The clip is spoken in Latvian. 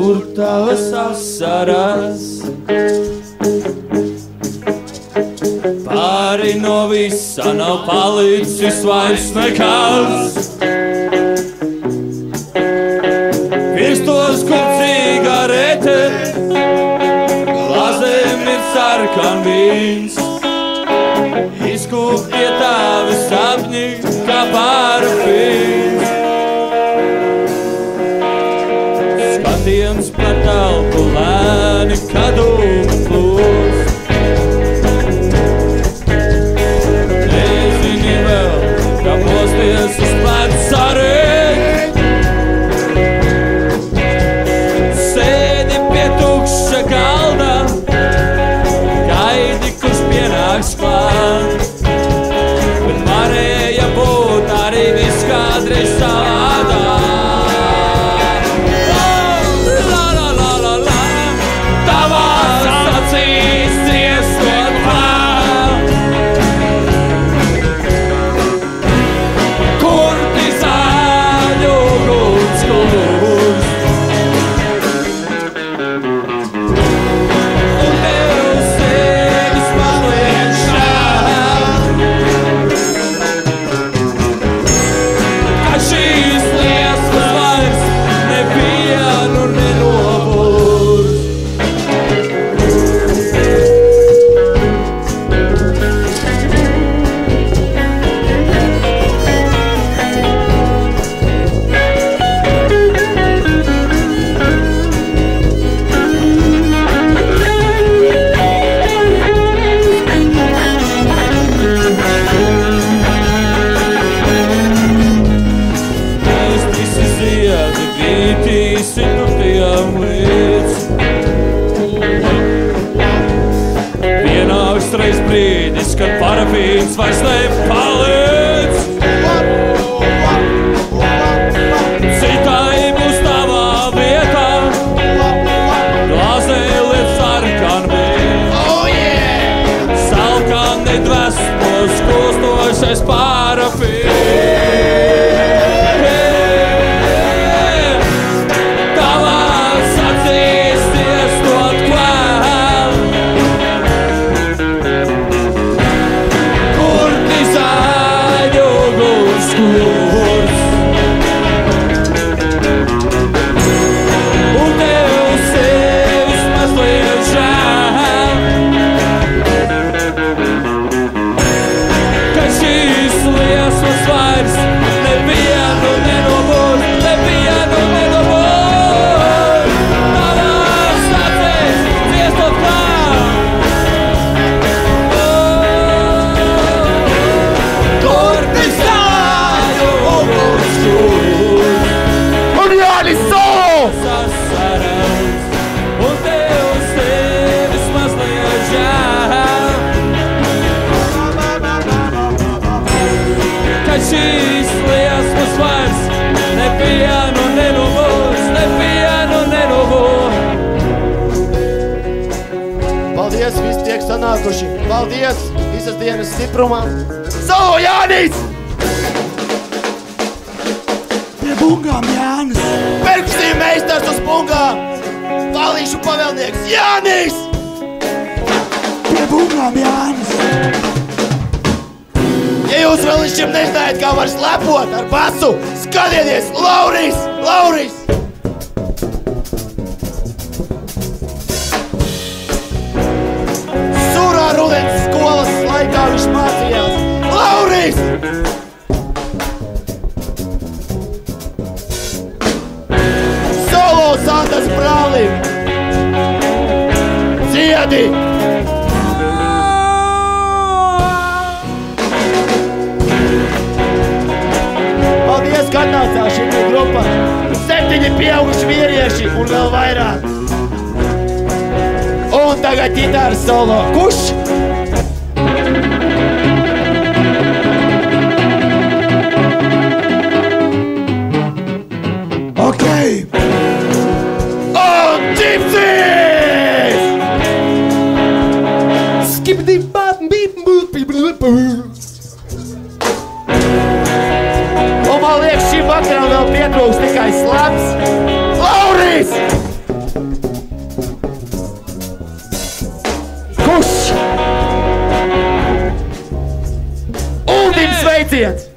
kur tavas asaras. Pāri no visa nav palicis vairs nekas. Virstos, kur cigarete, glazēm ir sarkan vīns. Izkūp pie tavi sapņi, kā parfīms. Skatiens pa telpu lēni, kad dūmu plūst. Nezini vēl, kā posties uz pleca rīt. Sēdi pie tukša galda, gaidi, kurš pienāks klāt. Bet varēja būt arī viss kādreiz savādāk. La la la la la, tavās acīs ciestot klāt. Kur ti zāļu uguns kurs. Un tev sevis paliek žēl, ka šīs liesmas vairs nevienu nenobūs. Mēs visi ziedi bītīsi nu tiem līdz. Pienāks reiz brīdis, kad parafīns vairs nepalīdz. Citai būs tavā vietā, glāzē liet sarkan vīns. Salkani dvēsmos kūstošais parafīns. Tavās acīs ciestot klāt. Kur ti zāļu uguns kurs. Un tev sevis mazliet žēl, ka šīs liesmas vairs nevienu nenobūs, nevienu nenobūs. Tavās acīs ciestot klāt. Kur ti zāļu uguns kurs. Un Jānis Solo! Sasaras, un tev sevis mazliet žēl, ka šīs liesmas vairs nevienu nenobūs, nevienu nenobūs. Paldies, visi tiek sanākuši! Paldies visas dienas stiprumam! Solo Jānis! Pie bungām Jānis. Perkusiju meistars uz bungām! Valīšu pavēlnieks Jānis! Pie bungām Jānis. Ja jūs vēl līdz šim nezinājat, kā var slepot ar basu, skatieties! Lauris! Lauris! Surā rudens skolas laikā viņš mācījās! Lauris! Solo Santas brālim! Dziedi! Paldies, ka atnācāt šī grupa! 7 pieauguši vīrieši un vēl vairāk! Un tagad ģitāras solo! Kurš? Ok. Un Gypsies! Un man liekas, šim vakaram vēl pietrūks tikai slams. Lauris! Intīms sveiciens!